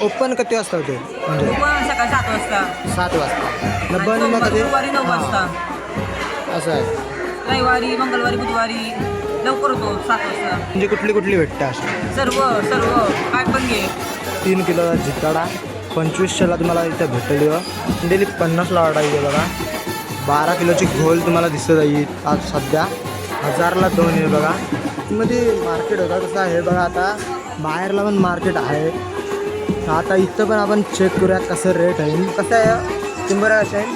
Open किती वाजता होते म्हणजे पण सकाळी 7 वाजता 7 वाजता न बंद मग कधी गुरुवारी 9 हां, वाजता. असं आहे. रविवारी मंगळवारी बुधवारी लवकर होतो 7 वाजता. म्हणजे कुठली कुठली भेटते अशी सर्व सर्व काय पण घे. 3 किलो जिताडा 2500ला तुम्हाला इथं भेटेल. डेली 50ला ऑर्डर आहे बघा. 12 किलोची घोल तुम्हाला दिसत आहे आज सध्या 1000ला 2 आहे बघा. मध्ये मार्केट होता कसं आहे बघा. आता बाहेरला पण मार्केट आहे. आता इथं पण आपण चेक करूया कसं रेट आहे. कसं आहे चिंबरा कसं आहे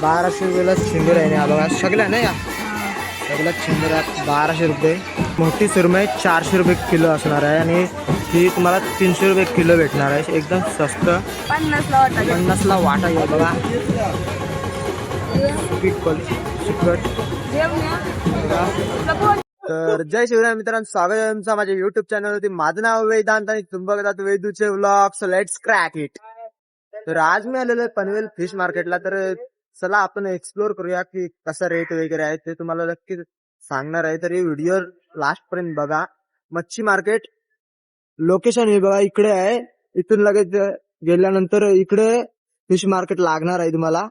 1200 रुपयाला चिंबरा आहे ना बघा. सगळ्या नाही या सगळ्या चिंबरा 1200 रुपये. मोठी सुरमई 400 रुपये किलो असणार आहे आणि ही तुम्हाला 300 रुपये किलो भेटणार आहे. एकदम स्वस्त 50ला वाटा आहे बघा. सुकट तर जय शिवराय मित्रांनो, स्वागत आहे तुमचं माझ्या युट्यूब चॅनलवरती. माझं नाव वेदांत आणि तुम्ही बघतात वेदूचे व्लॉग्स. Let's crack it. तर आज मी आलेलो आहे पनवेल फिश मार्केटला. तर चला आपण एक्सप्लोर करूया की कसा रेट वगैरे आहे ते तुम्हाला नक्की सांगणार आहे. तर हे व्हिडिओ लास्ट पर्यंत बघा. मच्छी मार्केट लोकेशन हे बघा इकडे आहे. इथून लगेच गेल्यानंतर इकडे फिश मार्केट लागणार आहे तुम्हाला.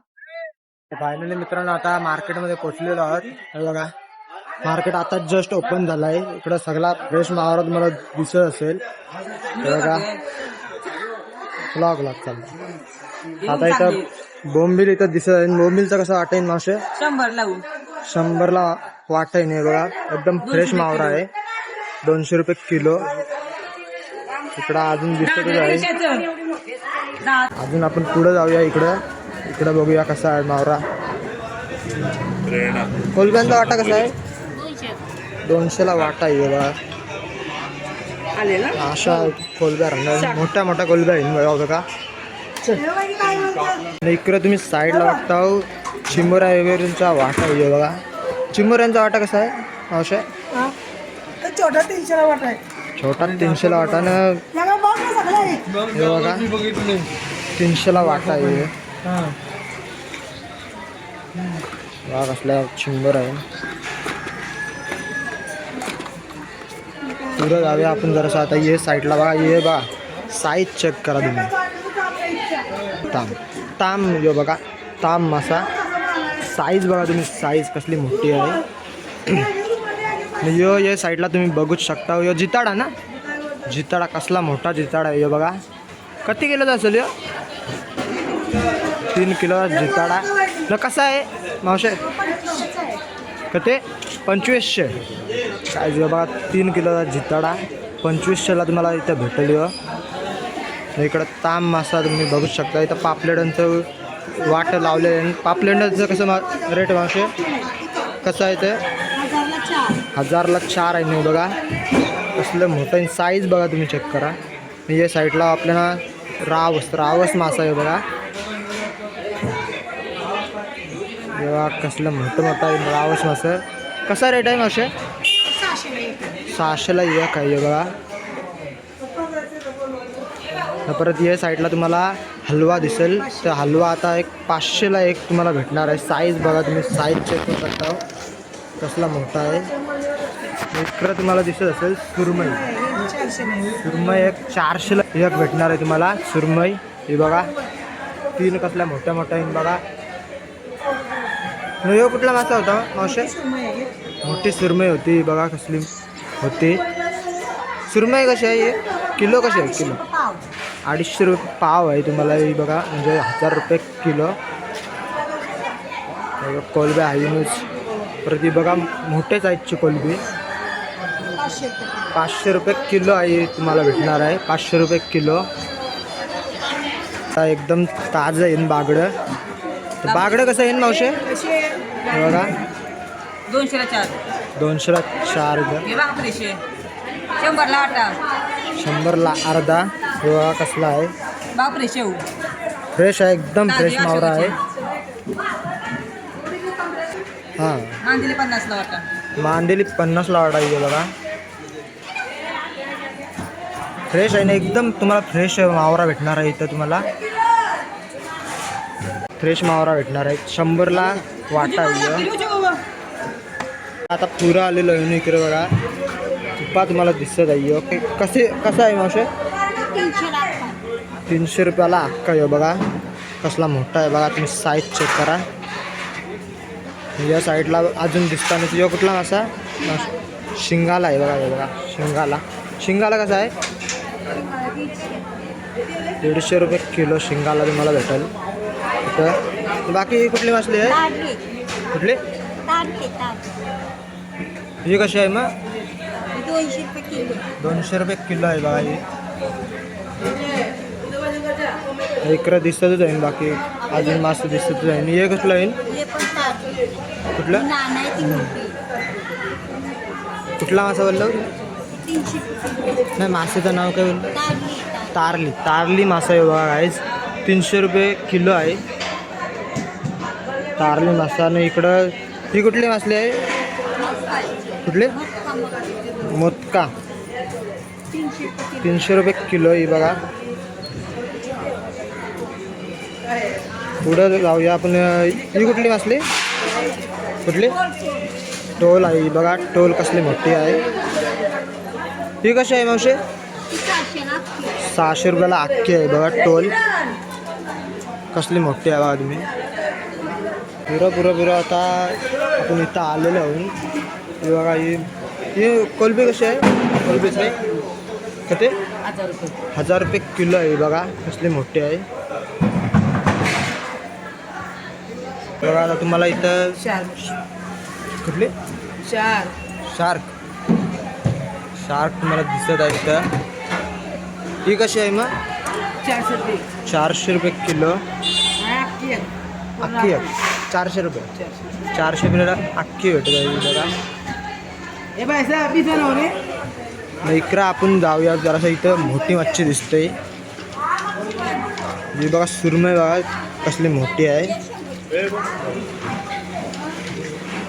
फायनली मित्रांनो आता मार्केटमध्ये पोहोचलेलो आहोत. हे बघा मार्केट आता जस्ट ओपन झालं आहे. इकडं सगळा फ्रेश मावरा तुम्हाला दिसत असेल. हे बघा ब्लॉग चालला. आता इथं बोंबील इथं दिसत आहे. बोंबीलचं कसं वाटेल मावशे 100 लावू 100ला वाटाय नाही बघा. एकदम फ्रेश मावरा आहे. 200 रुपये किलो. इकडं अजून दिसतच आहे. अजून आपण पुढे जाऊया. इकडं बघूया कसा आहे मावरा. कोलब्यांचा वाटा कसा आहे 200ला वाटा आहे बघा. अशा कोलब्या रंगा मोठ्या मोठ्या कोलब्या आहे बघा. इकडे तुम्ही साईडला बघता चिंबोरा वगैरेचा वाटा आहे बघा. चिंबोऱ्यांचा वाटा कसा आहे मावशा छोटा 300ला वाटा आहे. छोटा 300ला वाटा ना हे बघा 300ला वाटा आहे. बघा कसला चिंबर आहे. पुढं जाऊया आपण जरासं. आता ये साईडला बघा. ये बघा साईज चेक करा तुम्ही. ताम यो बघा ताम मासा साईज बघा तुम्ही. साईज कसली मोठी आहे. यो ये साईडला तुम्ही बघूच शकता. यो जिताडा ना जिताडा कसला मोठा जिताडा आहे. यो बघा किती किलोचा असेल यो 3 किलो जिताडा न कसा आहे मावशे कते 2500 काय बघा. 3 किलोचा जिताडा 2500ला तुम्हाला इथं भेटेल. इकडं ताम मासा तुम्ही बघू शकता. इथं पापलेटांचं वाट लावले आहे. पापलेटांचं कसं रेट मावशे कसं आहे ते 1000ला 4 आहे नाही बघा. कसलं मोठं साईज बघा तुम्ही चेक करा. या साईडला आपल्याला रावस मासा आहे बघा. बघा कसलं मोठं आहे रावस मासा. कसा रेट आहे मावशे 600ला एक आहे बघा. परत या साईडला तुम्हाला हलवा दिसेल. तर हलवा आता एक 500ला एक तुम्हाला भेटणार आहे. साईज बघा तुम्ही. साईज चेक करू शकता कसला मोठा आहे. इकडं तुम्हाला दिसत असेल सुरमई. सुरमई एक 400ला एक भेटणार आहे तुम्हाला. सुरमई हे बघा 3 कसल्या मोठ्या आहे बघा. यो कुठला मासा होता मावशे मोठी सुरमई होती बघा. कसली होती सुरमई. कशी आहे किलो कशी आहे किलो 250 रुपये पाव आहे तुम्हाला ही बघा. म्हणजे 1000 रुपये किलो. कोलब्या आहे न्यूज. परत ही बघा मोठे साईजची कोलबी 500 रुपये किलो आहे तुम्हाला भेटणार आहे. 500 रुपये किलो. आता एकदम ताजं येईन बागडं. तर बागडं कसं येईन मावशे बघा 200ला 4 200ला 4 हे बघा फ्रेश 100ला वाटा 100ला अर्धा. हे बघा कसला आहे बघा फ्रेश येऊ फ्रेश आहे. एकदम फ्रेश मावरा आहे. हां मांदिली 50ला वाटा. मांदेली 50ला वाटा आहे बघा. फ्रेश आहे ना एकदम. तुम्हाला फ्रेश मावरा भेटणार आहे. इथं तुम्हाला फ्रेश मावरा भेटणार आहे. 100ला वाटा आहे. आता पुरा आलेलो आहे इकडे बघा. तुपा तुम्हाला दिसत आहे. कसं आहे मावशे 300 रुपयाला अख्खा आहे बघा. कसला मोठा आहे बघा, तुम्ही साईज चेक करा. या साईडला अजून दिसताना तुझ्या कुठला मासा शिंगाला आहे बघा. हे बघा शिंगाला कसा आहे 150 रुपये किलो शिंगाला तुम्हाला भेटेल. तर बाकी कुठली मासली आहे, कुठली ही कशी आहे मग 200 रुपये किलो आहे बघा. ही इकडं दिसतच जाईल, बाकी अजून मासे दिसतच जाईल. हे कसलं येईल, कुठलं कुठला मासा बोललो नाही, मासेचं नाव काय बोललं, तारली मासा आहे बघा गाईज. 300 रुपये किलो आहे तारली मासा. आणि इकडं ही कुठली मासली आहे, कुठली मोदका 300 रुपये किलो ही बघा. पुढं जाऊया आपण. ही कुठली मासली, कुठली टोल आहे ही बघा. टोल कसली मोठी आहे. ही कशी आहे मावशी 600 रुपयाला अख्खी आहे बघा. टोल कसली मोठी आहे बघा. तुम्ही पुरं आता आपण इथं आलेलो आहोत. हे बघा ही कोलबी कशी आहे, कोलबीच नाही का ते 1000 रुपये किलो आहे बघा. कसली मोठी आहे बघा. आता तुम्हाला इथं कुठली शार्क तुम्हाला दिसत आहे इथं. ही कशी आहे मग 400 रुपये किलो अख्खी आहे. 400 रुपयाला अख्खी भेटत आहे बघा. इकडं आपण जाऊया जरासं. इथं मोठी मच्छी दिसते ही बघा. सुरमई बघा कसली मोठी आहे.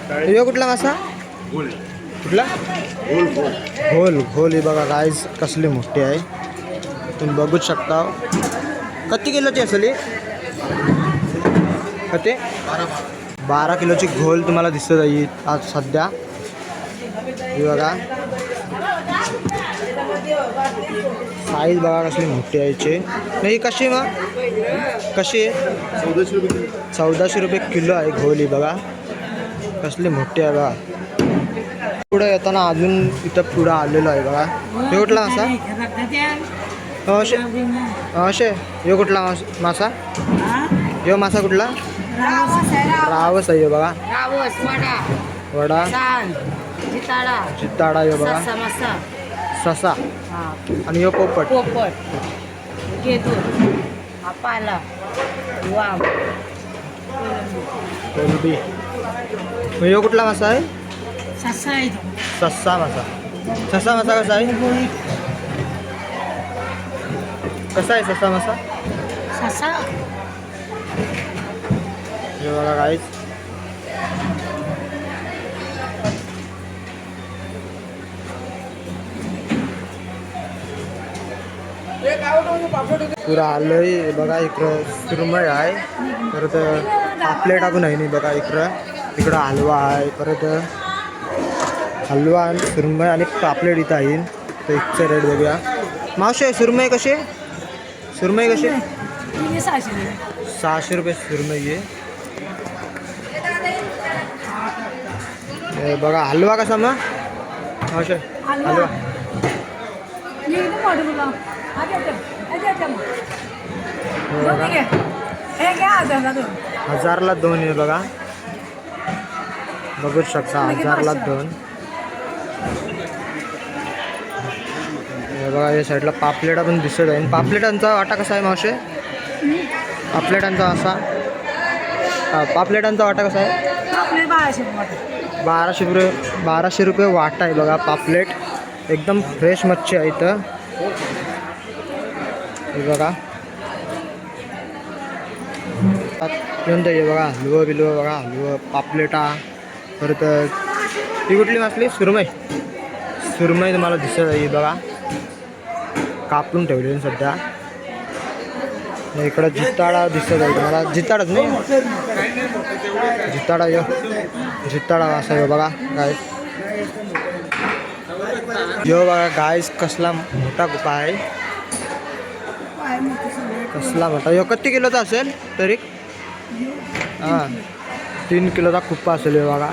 हे कुठला मासा, कुठला घोल ही बघा गाईज कसली मोठी आहे. तुम्ही बघूच शकता. किती किलोची असेल ही, ते 12 किलोची घोल तुम्हाला दिसत आहे आज सध्या. ही बघा साईज बघा कसली मोठी आहे याची. नाही कशी मग कशी आहे 1400 रुपये किलो आहे घोल ही बघा. कसली मोठी आहे बघा. पुढं येताना अजून इथं पुढं आलेलो आहे बघा. हे कुठला मासा असे, हे कुठला मासा, हे मासा कुठला रावस आहे बघा. वडा जिताडा हे बघा. ससा आणि हे पोपट कोलबी. हे कुठला मासा आहे ससा मासा कसा आहे, कसा आहे ससा मासा हे बघा गाईज. पुरा आलोय बघा. इकडं सुरमई आहे, परत पापलेट आपण आहे नाही बघा. इकडं हलवा आहे, परत हलवा आणि सुरमई आणि पापलेट इथं आहे. तर इथचं रेट बघूया. मावशी सुरमई कशी 600 रुपये सुरमई आहे. हे बघा हलवा कसा मग मावशी, हलवा हजारला 2 आहे बघा. बघू शकता 1000ला 2. हे बघा या साईडला पापलेटा पण दिसत आहे. पापलेटांचा वाटा कसा आहे मावशे, पापलेटांचा वाटा कसा आहे 1200 रुपये वाटा आहे बघा. पापलेट एकदम फ्रेश मच्छी आहे इथं. हे बघा हे बघा हलवं बिलवं बघा. हलवं पापलेटा, परत ही कुठली मासली सुरमई तुम्हाला दिसत आहे बघा. कापून ठेवलेली सध्या. इकडं जिताडा दिसत आहे तुम्हाला. जिताडाच नाही जिताडा असं आहे बघा गाय. यो बघा गायस कसला मोठा गुफा आहे. कसला मोठा ह्यो किती किलोचा असेल तरी? हां 3 किलोचा कुप्पा असेल हे बघा.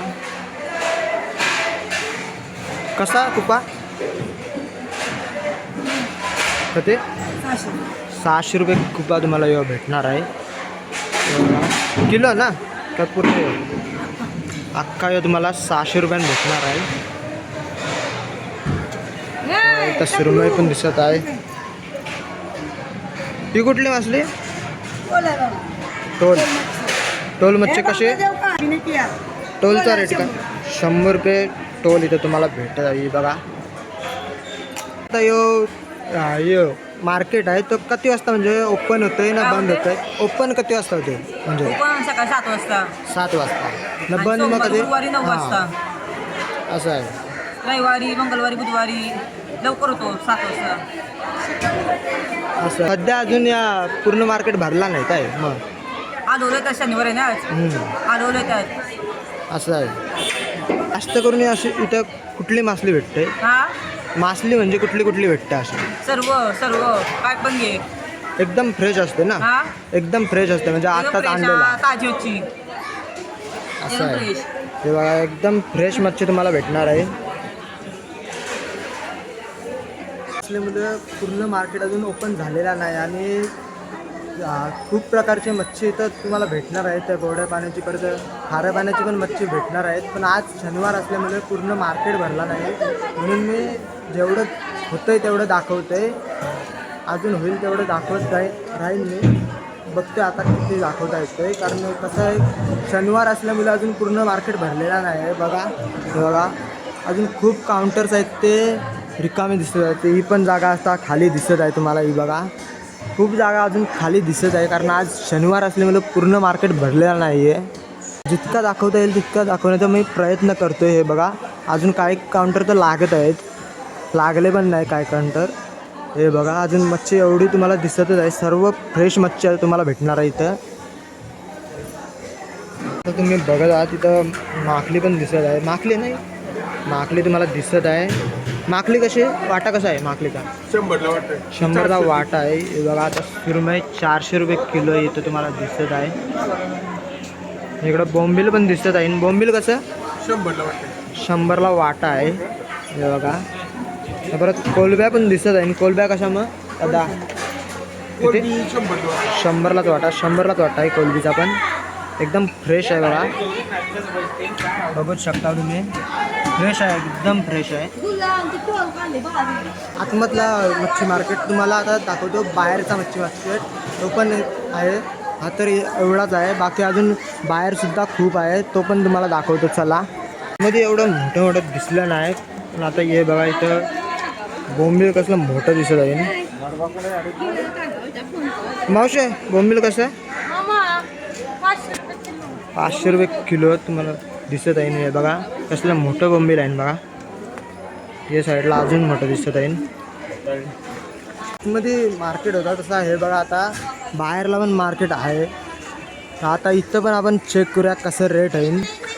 कसा कुप्पा? ते 600 रुपये कुप्पा तुम्हाला ह्यो भेटणार आहे. किलो ना का पूर्ण अख्खा ह्यो तुम्हाला 600 रुपयाने भेटणार आहे. इथं सुरमई पण दिसत आहे. ही कुठली मासली? टोल. टोल मच्छी कशी? टोलचा रेट का? 100 रुपये टोल इथं तुम्हाला भेटत आहे बघा. आता यो मार्केट आहे तो किती वाजता म्हणजे ओपन होतंय ना बंद होतंय? ओपन किती वाजता होते म्हणजे? पण सकाळी 7 वाजता 7 वाजता न आणि बंद मग सोमवारी, कधी? गुरुवारी 9 वाजता. हां. असं आहे. रविवारी मंगळवारी बुधवारी लवकर होतो 7 वाजता. असं सध्या अजून या पूर्ण मार्केट भरला नाही काय मग? आलवलं तर शनिवार आहे ना आज. आलवलं त्यात. असं आहे. जास्त करून अशी इथं कुठली मासली भेटते? हा मासली म्हणजे कुठली कुठली भेटते अशी? सर्व सर्व काय पण घे. एकदम फ्रेश असते ना? हा एकदम फ्रेश असते म्हणजे आताच fresh, आणलेला. ताजी होती. असं आहे. फ्रेश. हे बघा एकदम फ्रेश मच्छी तुम्हाला भेटणार आहे. असल्यामुळे पूर्ण मार्केट अजून ओपन झालेला नाही आणि खूप प्रकारचे मच्छी इथं तुम्हाला भेटणार आहेत. त्या गोड्या पाण्याची परत खाऱ्या पाण्याची पण मच्छी भेटणार आहेत. पण आज शनिवार असल्यामुळे पूर्ण मार्केट भरला नाही म्हणून मी जेवढं होतं आहे तेवढं दाखवतं आहे. अजून होईल तेवढं दाखवत राहील मी. बघते आता किती दाखवता येतं आहे कारण कसं आहे शनिवार असल्यामुळे अजून पूर्ण मार्केट भरलेला नाही आहे. बघा हे बघा अजून खूप काउंटर्स आहेत ते रिकामे दिसत आहेत. ही पण जागा असता खाली दिसत आहे तुम्हाला. ही बघा खूप जागा अजून खाली दिसत आहे कारण आज शनिवार असल्यामुळे पूर्ण मार्केट भरलेला नाही आहे. जितका दाखवता येईल तितका दाखवण्याचा मी प्रयत्न करतो आहे. हे बघा अजून काही काउंटर तर लागत आहेत, लागले पण नाही काय काउंटर. हे बघा अजून मच्छी एवढी तुम्हाला दिसतच आहे. सर्व फ्रेश मच्छी तुम्हाला भेटणार आहे इथं. तर तुम्ही बघत आहात तिथं माकली पण दिसत आहे. माकली नाही माकली तुम्हाला दिसत आहे. माकली कशी वाटा कसा आहे माकलीचा? 100ला वाटा आहे. हे बघा आता सुरमई 400 रुपये किलो इथं तुम्हाला दिसत आहे. इकडं बोंबील पण दिसत आहे. बोंबील कसं? 100ला वाटा आहे. हे बघा परत कोलब्या पण दिसत आहे. कोलब्या कशा मग आता किती? 100लाच वाटा. 100लाच वाटा आहे कोलबीचा पण. एकदम फ्रेश आहे बघा. बघूच शकता तुम्ही. फ्रेश आहे एकदम फ्रेश आहे. आतमधला मच्छी मार्केट तुम्हाला आता दाखवतो. बाहेरचा मच्छी मार्केट तो पण आहे. हा तर एवढाच आहे. बाकी अजून बाहेरसुद्धा खूप आहे. तो पण तुम्हाला दाखवतो चला. मध्ये एवढं मोठं मोठं दिसलं नाही पण आता हे बघा इथं बोंबील कसलं मोठं दिसत आहे. मावशी बोंबील कसं? 500 रुपये किलो तुम्हाला दिसत आहे. हे बघा कसलं मोठं बोंबील आहे बघा. या साईडला अजून मोठं दिसत आहे. मध्ये मार्केट होता तसा हे बघा आता बाहेरला पण मार्केट आहे. आता इथं पण आपण चेक करूया कसं रेट आहे.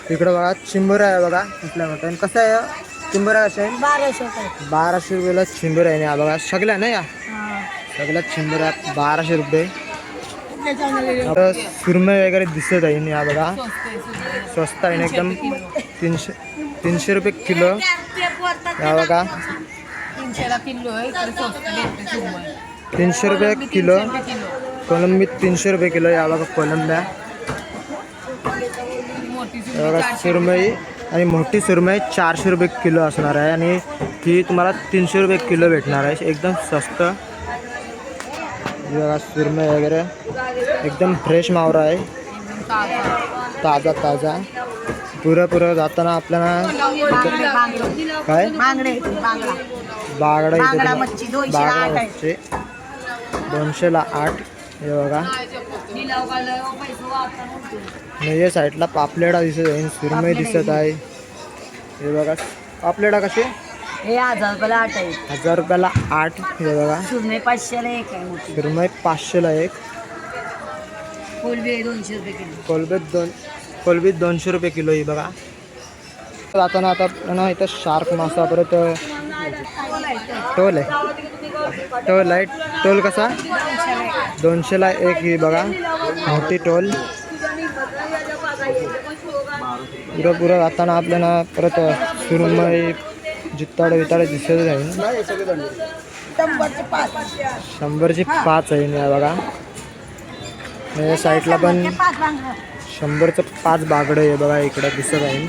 इकडं बघा चिंबोरा आहे बघा कुठल्या मोठं. कसं आहे चिंबोरा? कसं आहे? 1200 रुपयाला चिंबोरा आहे. बघा सगळ्या नाही या सगळ्या चिंबोरा 1200 रुपये. आता सुरमई वगैरे दिसत आहे. या बघा स्वस्त आहे एकदम. 300 रुपये किलो. या बघा 300 रुपये किलो. कोलंबी 300 रुपये किलो. या बघा कोलंब्या. बघा सुरमई आणि मोठी सुरमई 400 रुपये किलो असणार आहे आणि ती तुम्हाला 300 रुपये किलो भेटणार आहे. एकदम स्वस्त. बघा सुरमई वगैरे एकदम फ्रेश मावरा आहे. ताजा ताजा. पुरं जाताना आपल्याला काय बागडा इथे बागडा मच्छी 200ला 8. हे बघा या साईडला पापलेडा दिसत आहे. सुरमई दिसत आहे. हे बघा पापलेडा कसे? हे 1000 रुपयाला 8 आहे. 1000 रुपयाला 8. हे बघा सुरमई 500ला 1 आहे. सुरमई 500ला 1. कोलबी 200 रुपये किलो. कोलबी 200 रुपये किलो. ही बघा जाताना आता ना इथं शार्क मासा परत टोल आहे. टोल आहे. टोल कसा? 200ला एक ही बघा मोठी टोल. पुरं जाताना आपल्याला परत सुरमई जित्ताड विताड दिसत जाईल. 100ची 5 आहे ना बघा. या साईडला पण 100चं 5 बागडं आहे बघा इकडं दिसत आहे.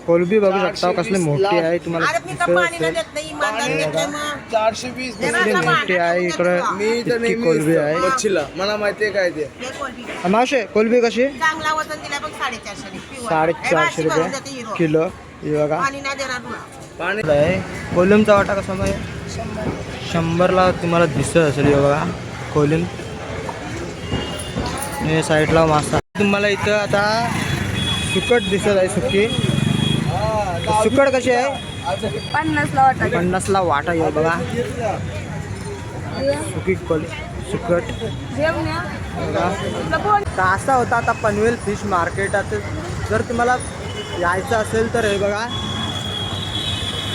कोलबी बघू शकता कसली मोठी आहे तुम्हाला दिसत असेल. कसली मोठी आहे इकडं इतकी कोलबी आहे. मला माहितीये काय ते मावशे कोलबी कशी चांगला वजन दिला बघ 450 450 रुपये किलो. हे बघा पाणी नाही देणार तुला. पाणी आहे. कोलमचा वाटा कसा मग 100ला तुम्हाला दिसत असेल. हे बघा कोलम हे साईडला मासा. तुम्हाला इथं आता सुकट दिसत आहे. सुकी सुकट कशी आहे 50ला वाटा 50ला वाटा आहे बघा. सुकी सुकट बघा. असा होता आता पनवेल फिश मार्केटात. जर तुम्हाला यायचं असेल तर हे बघा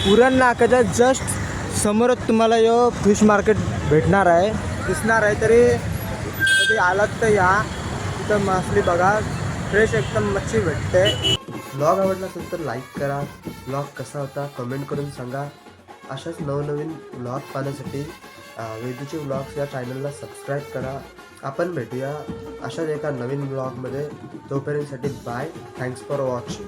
पुरण नाक्याच्या जस्ट समोरच तुम्हाला यो फिश मार्केट भेटणार आहे दिसणार आहे. तरी कधी आलात तर या. तिथं मासली बघा फ्रेश एकदम मच्छी भेटते. ब्लॉग आवडला असेल तर लाईक करा. ब्लॉग कसा होता कमेंट करून सांगा. अशाच नवनवीन ब्लॉग पाहण्यासाठी वेदूचे ब्लॉग्स या चॅनलला सबस्क्राईब करा. आपण भेटूया अशाच एका नवीन ब्लॉगमध्ये. तोपर्यंतसाठी बाय. Thanks for watching.